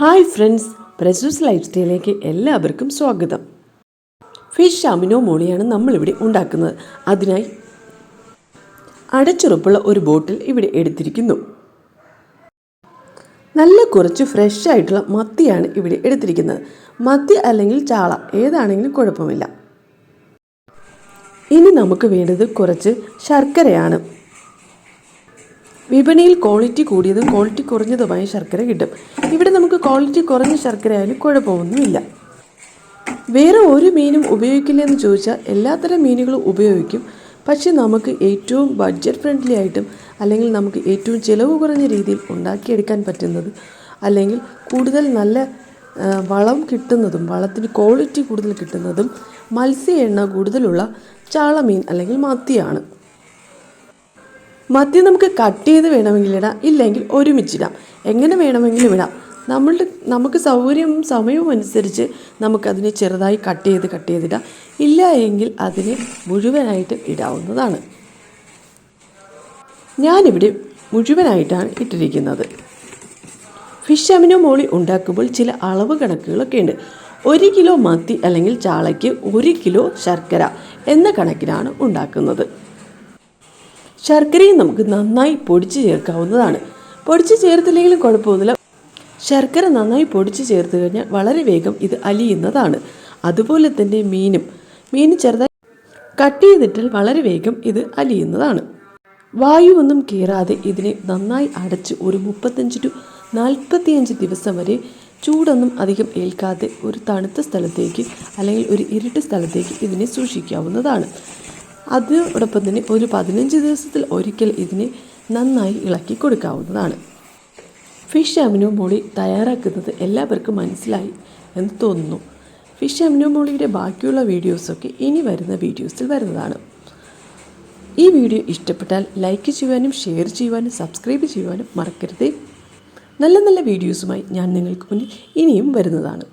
Hi friends, പ്രസൂസ് life സ്റ്റൈലിലേക്ക് എല്ലാവർക്കും സ്വാഗതം. Fish amino മോളിയാണ് നമ്മളിവിടെ ഉണ്ടാക്കുന്നത്. അതിനായി അടച്ചുറപ്പുള്ള ഒരു ബോട്ടിൽ ഇവിടെ എടുത്തിരിക്കുന്നു. നല്ല കുറച്ച് ഫ്രഷ് ആയിട്ടുള്ള മത്തിയാണ് ഇവിടെ എടുത്തിരിക്കുന്നത്. മത്തി അല്ലെങ്കിൽ ചാള ഏതാണെങ്കിലും കുഴപ്പമില്ല. ഇനി നമുക്ക് വേണ്ടത് കുറച്ച് ശർക്കരയാണ്. വിപണിയിൽ ക്വാളിറ്റി കൂടിയതും ക്വാളിറ്റി കുറഞ്ഞതുമായ ശർക്കര കിട്ടും. ഇവിടെ നമുക്ക് ക്വാളിറ്റി കുറഞ്ഞ ശർക്കര ആയാലും കുഴപ്പമൊന്നുമില്ല. വേറെ ഒരു മീനും ഉപയോഗിക്കില്ലെന്ന് ചോദിച്ചാൽ എല്ലാത്തരം മീനുകളും ഉപയോഗിക്കും. പക്ഷേ നമുക്ക് ഏറ്റവും ബഡ്ജറ്റ് ഫ്രണ്ട്ലി ആയിട്ടും അല്ലെങ്കിൽ നമുക്ക് ഏറ്റവും ചിലവ് കുറഞ്ഞ രീതിയിൽ ഉണ്ടാക്കിയെടുക്കാൻ പറ്റുന്നത്, അല്ലെങ്കിൽ കൂടുതൽ നല്ല വളം കിട്ടുന്നതും വളത്തിന് ക്വാളിറ്റി കൂടുതൽ കിട്ടുന്നതും മത്സ്യ എണ്ണ കൂടുതലുള്ള ചാളമീൻ അല്ലെങ്കിൽ മത്തിയാണ്. മത്തി നമുക്ക് കട്ട് ചെയ്ത് വേണമെങ്കിൽ ഇടാം, ഇല്ലെങ്കിൽ ഒരുമിച്ചിടാം. എങ്ങനെ വേണമെങ്കിലും ഇടാം. നമുക്ക് സൗകര്യവും സമയവും അനുസരിച്ച് നമുക്കതിനെ ചെറുതായി കട്ട് ചെയ്തിടാം. ഇല്ല എങ്കിൽ അതിനെ മുഴുവനായിട്ട് ഇടാവുന്നതാണ്. ഞാനിവിടെ മുഴുവനായിട്ടാണ് ഇട്ടിരിക്കുന്നത്. ഫിഷ് അമിനോ മോളി ഉണ്ടാക്കുമ്പോൾ ചില അളവ് കണക്കുകളൊക്കെ ഉണ്ട്. 1 കിലോ മത്തി അല്ലെങ്കിൽ ചാളയ്ക്ക് 1 കിലോ ശർക്കര എന്ന കണക്കിനാണ് ഉണ്ടാക്കുന്നത്. ശർക്കരയും നമുക്ക് നന്നായി പൊടിച്ച് ചേർക്കാവുന്നതാണ്. പൊടിച്ച് ചേർത്തില്ലെങ്കിലും കുഴപ്പമൊന്നുമില്ല. ശർക്കര നന്നായി പൊടിച്ച് ചേർത്ത് കഴിഞ്ഞാൽ വളരെ വേഗം ഇത് അലിയുന്നതാണ്. അതുപോലെ തന്നെ മീൻ ചെറുതായി കട്ട് ചെയ്തിട്ടാൽ വളരെ വേഗം ഇത് അലിയുന്നതാണ്. വായുവൊന്നും കയറാതെ ഇതിനെ നന്നായി അടച്ച് ഒരു 35 to 45 ദിവസം വരെ ചൂടൊന്നും അധികം ഏൽക്കാതെ ഒരു തണുത്ത സ്ഥലത്തേക്ക് അല്ലെങ്കിൽ ഒരു ഇരുട്ട് സ്ഥലത്തേക്ക് ഇതിനെ സൂക്ഷിക്കാവുന്നതാണ്. അതോടൊപ്പം തന്നെ ഒരു 15 ദിവസത്തിൽ ഒരിക്കൽ ഇതിനെ നന്നായി ഇളക്കി കൊടുക്കാവുന്നതാണ്. ഫിഷ് അമിനോ മോളി തയ്യാറാക്കുന്നത് എല്ലാവർക്കും മനസ്സിലായി എന്ന് തോന്നുന്നു. ഫിഷ് അമിനോ മോളിയുടെ ബാക്കിയുള്ള വീഡിയോസൊക്കെ ഇനി വരുന്ന വീഡിയോസിൽ വരുന്നതാണ്. ഈ വീഡിയോ ഇഷ്ടപ്പെട്ടാൽ ലൈക്ക് ചെയ്യുവാനും ഷെയർ ചെയ്യുവാനും സബ്സ്ക്രൈബ് ചെയ്യുവാനും മറക്കരുതേ. നല്ല നല്ല വീഡിയോസുമായി ഞാൻ നിങ്ങൾക്ക് മുന്നിൽ ഇനിയും വരുന്നതാണ്.